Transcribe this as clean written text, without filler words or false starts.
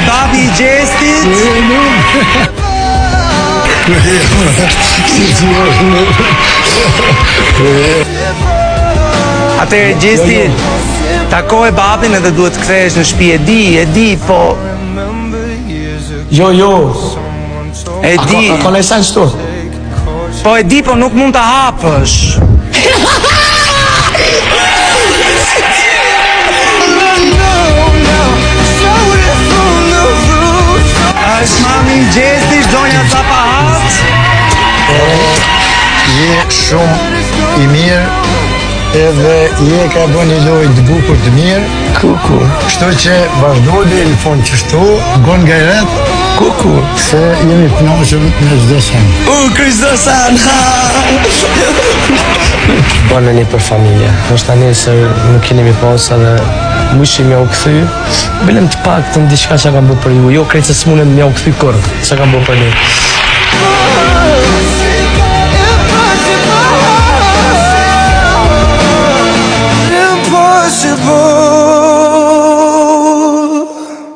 babi I Gjestit? Atëherë Gjesti, takoj babin edhe duhet të kthehesh në shtëpi, e di, po... Jo. E di. A ka nesën shtu? Po e di, po nuk mund ta hapësh. Është mami I Gjesti, zonja Zapahat. Je shumë I mirë edhe je ka bën një lojë të bukur të mirë. Kuku. Kështu që vazhdo dhe në fund qështu, gon nga ret, Kuku. se jemi të kënaqur në çdo sen. Çdo sen. Bënë një për familje. Është tani se nuk keni mi pas edhe mushi më u kthy. Bëlem të pak të diçka që kam bërë për ju. Jo krejt se s'mundem më u kthy kurrë. Çka kam bërë për ju. Impossible.